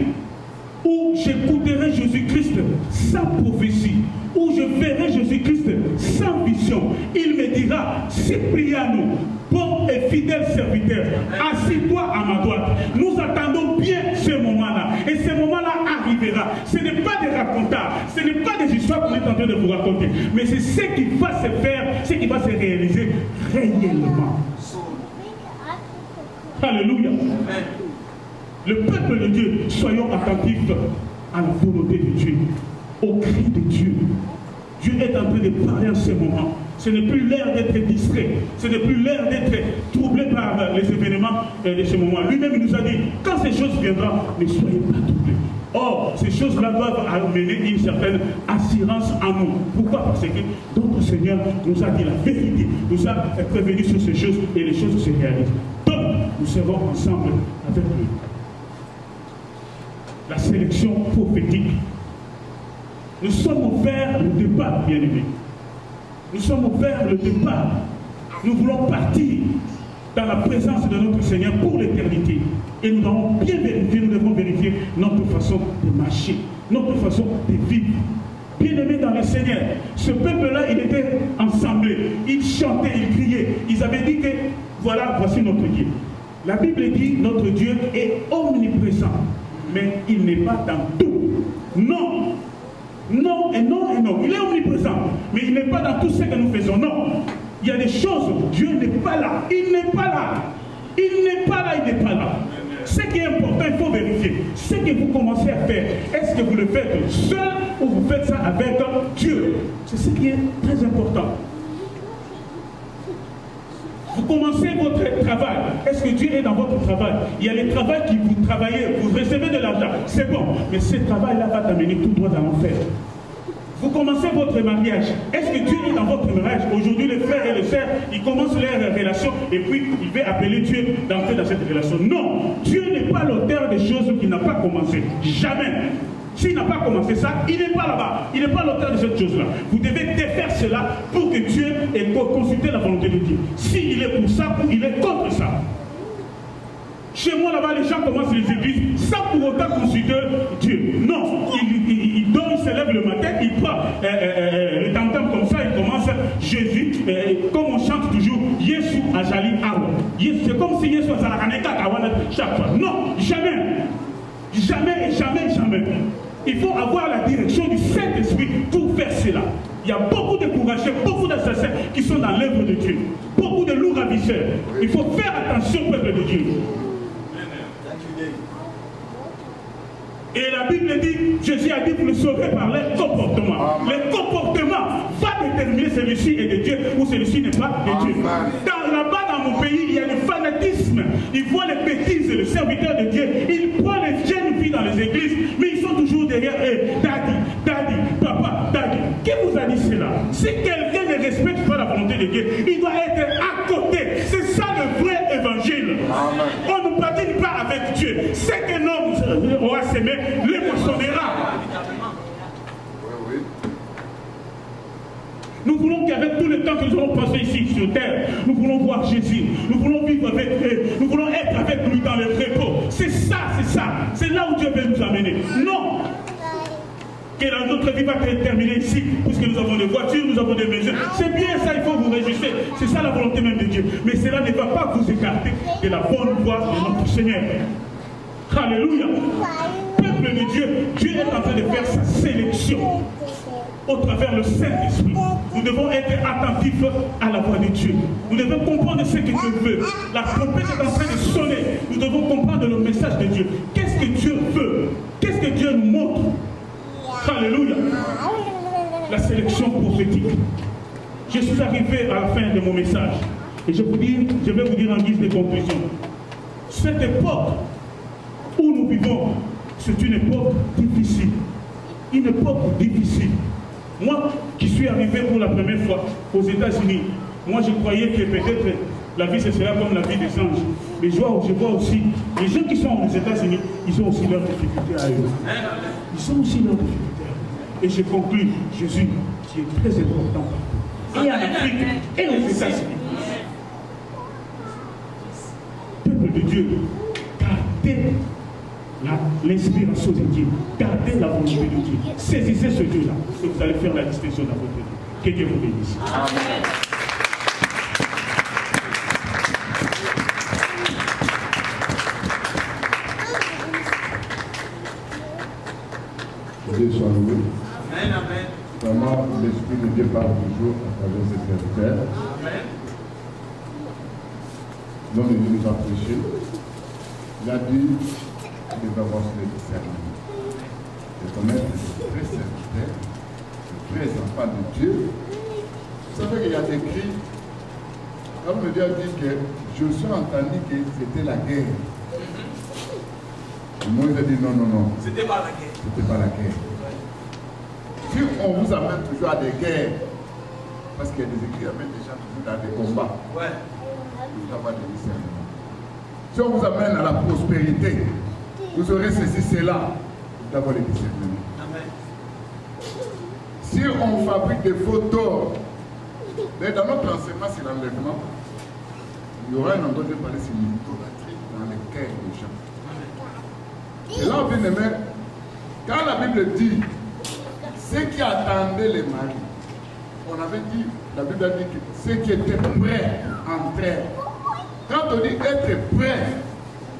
Speaker 2: où j'écouterai Jésus-Christ sans prophétie, où je verrai Jésus-Christ sans vision. Il me dira, Cypriano, bon et fidèle serviteur, assis-toi à ma droite. Nous attendons bien ce moment-là. Et ce moment-là arrivera. Ce n'est pas des racontards, ce n'est pas des histoires qu'on est en train de vous raconter, mais c'est ce qui va se faire, ce qui va se réaliser réellement. Alléluia. Le peuple de Dieu, soyons attentifs à la volonté de Dieu, au cri de Dieu. Dieu est en train de parler en ce moment. Ce n'est plus l'heure d'être distrait. Ce n'est plus l'heure d'être troublé par les événements de ce moment. Lui-même nous a dit, quand ces choses viendront, ne soyez pas troublés. Or, ces choses-là doivent amener une certaine assurance en nous. Pourquoi? Parce que notre Seigneur nous a dit la vérité, nous a prévenu sur ces choses et les choses se réalisent. Donc, nous serons ensemble avec lui. La sélection prophétique. Nous sommes vers le départ, bien-aimés. Nous sommes vers le départ. Nous voulons partir dans la présence de notre Seigneur pour l'éternité. Et nous devons bien vérifier, nous devons vérifier notre façon de marcher, notre façon de vivre. Bien-aimés dans le Seigneur, ce peuple-là, il était ensemble. Ils chantaient, ils criaient. Ils avaient dit que, voilà, voici notre Dieu. La Bible dit, notre Dieu est omniprésent. Mais il n'est pas dans tout. Non. Non et non et non. Il est omniprésent. Mais il n'est pas dans tout ce que nous faisons. Non. Il y a des choses. Dieu n'est pas là. Il n'est pas là. Il n'est pas là. Il n'est pas là. Ce qui est important, il faut vérifier. Ce que vous commencez à faire, est-ce que vous le faites seul ou vous faites ça avec Dieu? C'est ce qui est très important. Vous commencez votre travail. Est-ce que Dieu est dans votre travail? Il y a les travails qui vous travaillez, vous recevez de l'argent. C'est bon. Mais ce travail-là va t'amener tout droit dans l'enfer. Vous commencez votre mariage. Est-ce que Dieu est dans votre mariage? Aujourd'hui, les frères et les sœurs, ils commencent leur relation et puis il veut appeler Dieu d'entrer dans cette relation. Non. Dieu n'est pas l'auteur des choses qu'il n'a pas commencé. Jamais. S'il n'a pas commencé ça, il n'est pas là-bas. Il n'est pas l'auteur de cette chose-là. Vous devez défaire cela pour que Dieu ait consulté la volonté de Dieu. S'il est pour ça ou il est contre ça. Chez moi, là-bas, les gens commencent les églises sans pour autant consulter Dieu. Non. Il dort, il se lève le matin, il prend le tam-tam comme ça, il commence Jésus, comme on chante toujours, Yesu Ajali Awa. C'est comme si Yesu Ajali chaque fois. Non, jamais. Jamais et jamais, jamais. Il faut avoir la direction du Saint-Esprit pour faire cela. Il y a beaucoup de courageux, beaucoup d'assassins qui sont dans l'œuvre de Dieu. Beaucoup de lourds ravisseurs. Il faut faire attention au peuple de Dieu. Et la Bible dit, Jésus a dit, vous le saurez par les comportements. Les comportements vont déterminer celui-ci est de Dieu ou celui-ci n'est pas de Dieu. Là-bas, dans mon pays, il y a du fanatisme. Ils voient les bêtises, le serviteur de Dieu. Ils prennent les jeunes filles dans les églises, mais ils sont toujours derrière eux. Daddy, daddy, papa, daddy. Qui vous a dit cela? Si quelqu'un ne respecte pas la volonté de Dieu, il doit être à côté. C'est ça le vrai évangile. On ne patine pas avec Dieu. C'est qu'un homme aura semé, le moissonnera. Nous voulons qu'avec tout le temps que nous allons passer ici sur terre, nous voulons voir Jésus, nous voulons vivre avec lui, nous voulons être avec lui dans le repos. C'est ça, c'est là où Dieu veut nous amener. Non, que notre vie va être terminée ici, puisque nous avons des voitures, nous avons des maisons. C'est bien ça, il faut vous réjouir. C'est ça la volonté même de Dieu. Mais cela ne va pas vous écarter de la bonne voie de notre Seigneur. Alléluia. Peuple de Dieu, Dieu est en train de faire sa sélection au travers le Saint-Esprit. Nous devons être attentifs à la voix de Dieu. Nous devons comprendre ce que Dieu veut. La trompette est en train de sonner. Nous devons comprendre le message de Dieu. Qu'est-ce que Dieu veut? Qu'est-ce que Dieu nous montre? Alléluia. La sélection prophétique. Je suis arrivé à la fin de mon message. Et je vais vous dire en guise de conclusion. Cette époque où nous vivons, c'est une époque difficile. Une époque difficile. Moi, qui suis arrivé pour la première fois aux États-Unis, moi je croyais que peut-être la vie ce sera comme la vie des anges. Mais je vois aussi, les gens qui sont aux États-Unis, ils ont aussi leurs difficultés à eux. Ils ont aussi leurs difficultés à eux. Et je conclus, Jésus, qui est très important, et en Afrique, et aux États-Unis. Peuple de Dieu, gardez l'inspiration de Dieu, gardez la volonté de Dieu, saisissez ce Dieu-là, et vous allez faire la distinction dans votre vie. Que Dieu vous bénisse. Amen.
Speaker 3: Que Dieu soit loué. Amen, amen. Vraiment, l'Esprit de Dieu parle toujours à travers ses serviteurs. Amen. L'homme de Dieu nous a prêché. Il a dit qu'il devait avoir le discernement. De connaître les vrais serviteurs, les vrais enfants de Dieu. Vous savez qu'il y a des cris. Comme Dieu a dit que Josué a entendu que c'était la guerre. Moïse a dit non, non, non. C'était pas la guerre. C'était pas la guerre. Si on vous amène toujours à des guerres, parce qu'il y a des écrits qui amènent des gens toujours dans des combats, vous devez avoir des discernements. Si on vous amène à la prospérité, vous aurez ceci, cela, vous devez avoir les discernements. Amen. Si on fabrique des photos, mais dans notre enseignement sur l'enlèvement, il y aura un endroit de parler sur l'idolâtrie dans les cœurs des gens. Et là, bien aimé, quand la Bible dit ceux qui attendaient les maris, on avait dit, la Bible a dit que ceux qui étaient prêts entrèrent. Quand on dit être prêt,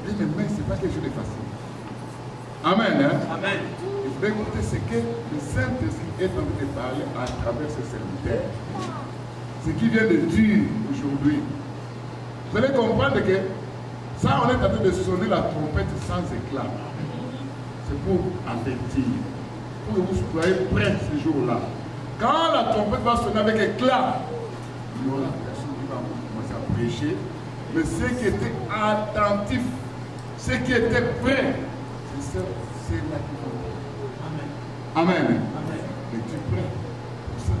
Speaker 3: bien aimé, ce n'est pas quelque chose de facile. Amen. Hein? Amen. Il faut écouter ce que le Saint-Esprit est en train de parler à travers ce serviteur. Ce qui vient de dire aujourd'hui. Vous allez comprendre que ça, on est en train de sonner la trompette sans éclat. C'est pour avertir, pour que vous soyez prêts ce jour-là. Quand la trompette va sonner avec éclat, il y aura la personne qui va commencer à prêcher. Mais ceux qui étaient attentifs, ceux qui étaient prêts, c'est là qui vont. Amen. Amen. Amen. Mais tu es prêt pour ça.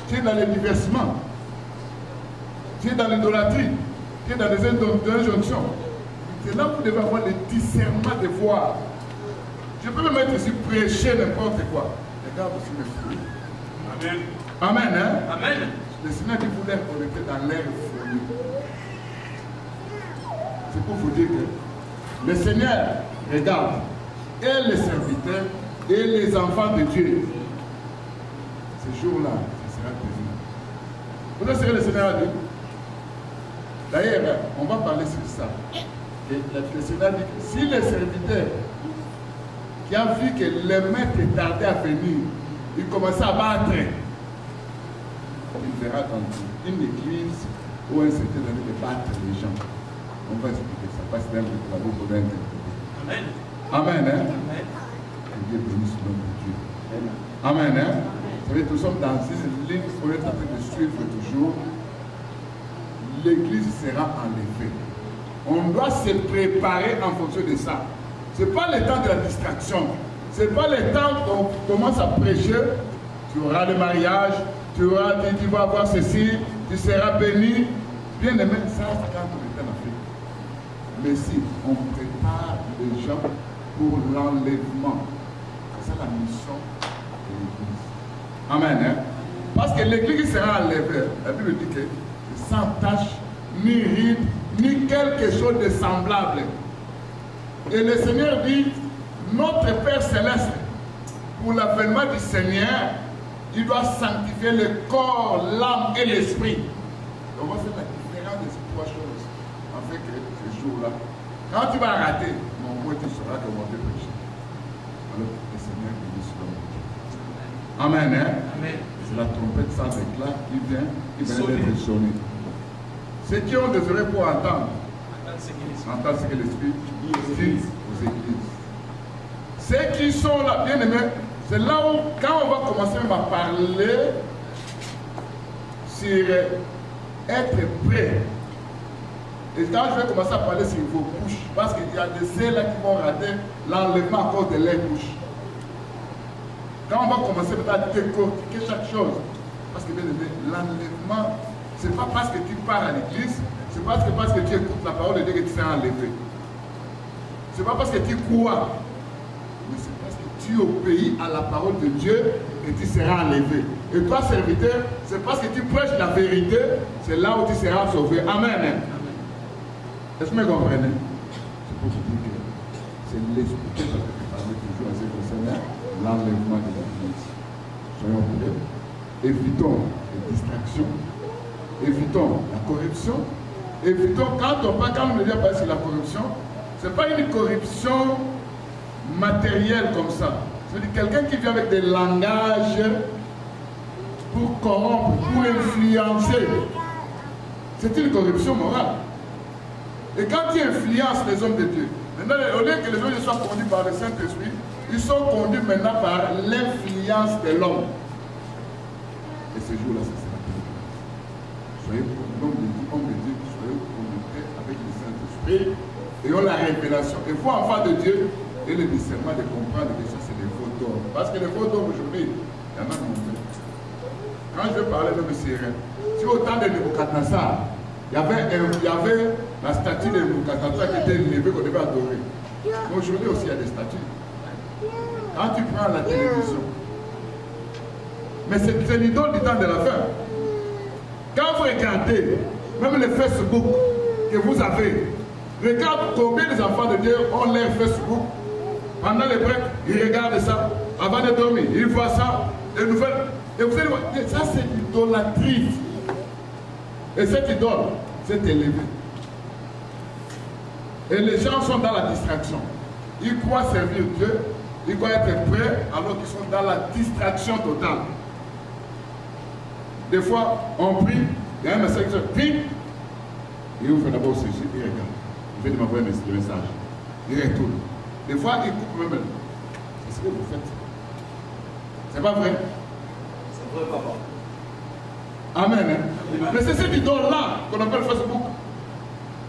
Speaker 3: Tu es dans les divertissements. Tu es dans l'idolâtrie. Tu es dans les injonctions. C'est là que vous devez avoir le discernement de voir. Je peux me mettre ici, prêcher n'importe quoi. Regarde aussi mes fruits. Amen. Amen. Hein? Amen. Le Seigneur dit vous l'êtes connecté dans l'air fourni. C'est pour vous dire que le Seigneur regarde et les serviteurs et les enfants de Dieu. Ce jour-là, ce sera terminé. Vous savez, le Seigneur a dit. D'ailleurs, on va parler sur ça. Et le Seigneur dit que si les serviteurs qui ont vu que les maîtres tardaient à venir, ils commençaient à battre, il verra dans une église où un certain nombre de battre les gens. On va expliquer ça, parce que c'est un peu la boucle pour l'interpréter. Amen. Amen. Hein? Amen. Que Dieu bénisse le nom de Dieu. Amen. Hein? savez, nous sommes dans une ligne qu'on est en train de suivre toujours. L'église sera enlevée. On doit se préparer en fonction de ça. Ce n'est pas le temps de la distraction. Ce n'est pas le temps qu'on commence à prêcher. Tu auras le mariage, tu vas avoir ceci, tu seras béni. Bien aimé, ça, c'est quand on est en Afrique. Mais si on prépare les gens pour l'enlèvement, c'est ça la mission de l'église. Amen. Hein? Parce que l'église sera enlevée. La Bible dit que sans tache, ni ride, ni quelque chose de semblable. Et le Seigneur dit, notre Père Céleste, pour l'avènement du Seigneur, il doit sanctifier le corps, l'âme et l'esprit. On va faire la différence de ces trois choses. En fait que ce jour-là, quand tu vas rater, mon mot, tu sauras que mon Dieu péché. Alors, le Seigneur bénit sur le monde. Amen. Hein? Amen. C'est la trompette sans éclat qui vient d'être sonnée. Ceux qui ont des oreilles pour entendre, entendre ce que l'Esprit dit aux églises. Ceux qui sont là, bien aimés, c'est là où, quand on va commencer à parler sur être prêt, et quand je vais commencer à parler sur vos bouches, parce qu'il y a des ceux-là qui vont rater l'enlèvement à cause de leurs bouches. Quand on va commencer à décortiquer chaque chose, parce que bien aimé, l'enlèvement, c'est pas parce que tu pars à l'église, c'est pas parce que tu écoutes la parole de Dieu que tu seras enlevé. C'est pas parce que tu crois, mais c'est parce que tu obéis à la parole de Dieu que tu seras enlevé. Et toi, serviteur, c'est parce que tu prêches la vérité, c'est là où tu seras sauvé. Amen. Est-ce que vous comprenez? C'est pour vous dire que c'est l'esprit qui va te préparer toujours à ce concernant l'enlèvement de l'église. Soyons prêts. Évitons les distractions. Évitons la corruption. Évitons, quand on parle de sur la corruption, ce n'est pas une corruption matérielle comme ça. C'est-à-dire quelqu'un qui vient avec des langages pour corrompre, pour influencer. C'est une corruption morale. Et quand tu influences les hommes de Dieu, maintenant, au lieu que les hommes soient conduits par le Saint-Esprit, ils sont conduits maintenant par l'influence de l'homme. Et ce jour-là, c'est ça. Soyez l'homme de Dieu, soyez connectés avec le Saint-Esprit et ont la révélation. Et vous, enfants de Dieu, et le discernement de comprendre que ça, c'est des faux dogmes. Parce que les faux dogmes aujourd'hui, il y en a nombreux. Quand je vais parler de M. Syrène, si au temps de Nebuchadnezzar, il y avait la statue de Nebuchadnezzar qui était élevée qu'on devait adorer. Mais aujourd'hui aussi, il y a des statues. Quand tu prends la télévision, mais c'est l'idole du temps de la fin. Quand vous regardez, même les Facebook que vous avez, regarde combien des enfants de Dieu ont leur Facebook. Pendant les breaks, ils regardent ça. Avant de dormir, ils voient ça. Les nouvelles. Et vous allez voir, ça c'est l'idolâtrie. Et cette idole s'est élevée. Et les gens sont dans la distraction. Ils croient servir Dieu, ils croient être prêts alors qu'ils sont dans la distraction totale. Des fois, on prie, il y a un message qui se prie, il ouvre d'abord ce sujet, il regarde. Il fait de m'envoyer le message. Il retourne. Des fois, il coupe même. C'est ce que vous faites. C'est pas vrai?
Speaker 4: C'est vrai, papa.
Speaker 3: Amen. Hein? Mais c'est cette idole-là qu'on appelle Facebook.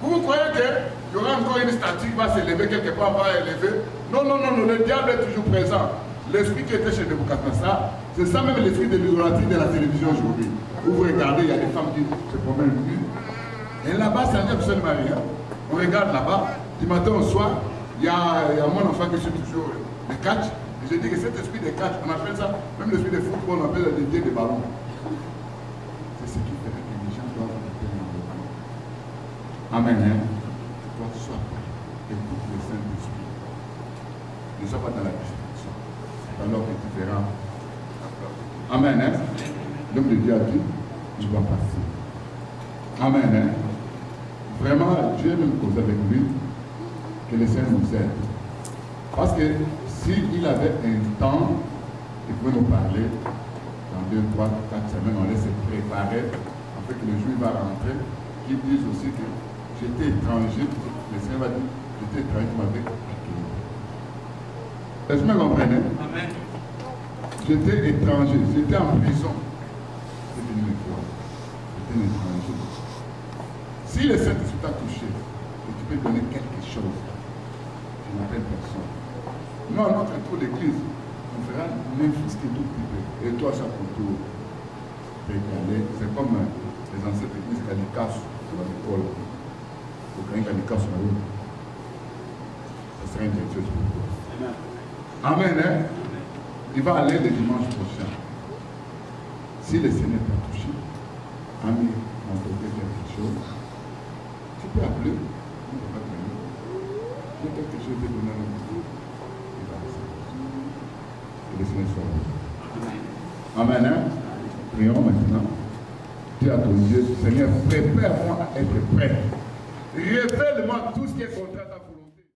Speaker 3: Vous croyez qu'il y aura encore une statue qui va s'élever quelque part, va élever? Non, non, non, non, le diable est toujours présent. L'esprit qui était chez Nebuchadnezzar, c'est ça même l'esprit de l'idolâtrie de la télévision aujourd'hui. Où vous regardez, il y a des femmes qui se promènent nues. Et là-bas, c'est un de Marie. Hein? On regarde là-bas, du matin au soir, il y a mon enfant qui suit toujours le catch. Et je dis que cet esprit de catch, on appelle ça, même l'esprit de football, on appelle le dieu des ballons. C'est ce qui fait que les gens doivent être dans le ballon. Amen. Hein? Toi, sois prêt. Écoute le Saint-Esprit. Ne sois pas dans la distraction. Alors que tu verras. Amen. Hein? L'homme de Dieu a dit, tu vas passer. Amen. Hein? Vraiment, Dieu même cause avec lui que le Seigneur nous aide. Parce que s'il avait un temps, il pouvait nous parler dans 2, 3, 4 semaines, on laisse se préparer afin que le jour va rentrer, qu'il dise aussi que j'étais étranger. Le Seigneur va dire, j'étais étranger, tu m'avais accueilli. Est-ce que vous comprenez?
Speaker 4: Amen.
Speaker 3: J'étais étranger, j'étais en prison. C'est venu me voir. J'étais un étranger. Si le Saint-Esprit t'a touché, et tu peux donner quelque chose, je n'appelle personne. Nous, à notre tour d'église, on fera l'infusquer tout petit peu. Et toi, chaque tour, c'est comme les ancêtres églises qui ont des casses sur l'école. Ou quand il y a des casses sur la route. Ça serait une chose pour toi. Amen. Hein? Il va aller le dimanche prochain. Si le Seigneur t'a touché, ami, on peut faire quelque chose. Tu peux appeler. On ne peut pas payer. J'ai quelque chose de donner à l'homme. Il va recevoir. Et le Seigneur soit là. Amen. Hein? Prions maintenant. Dis à ton Dieu, Seigneur, prépare-moi à être prêt. Révèle-moi tout ce qui est contraire à ta volonté.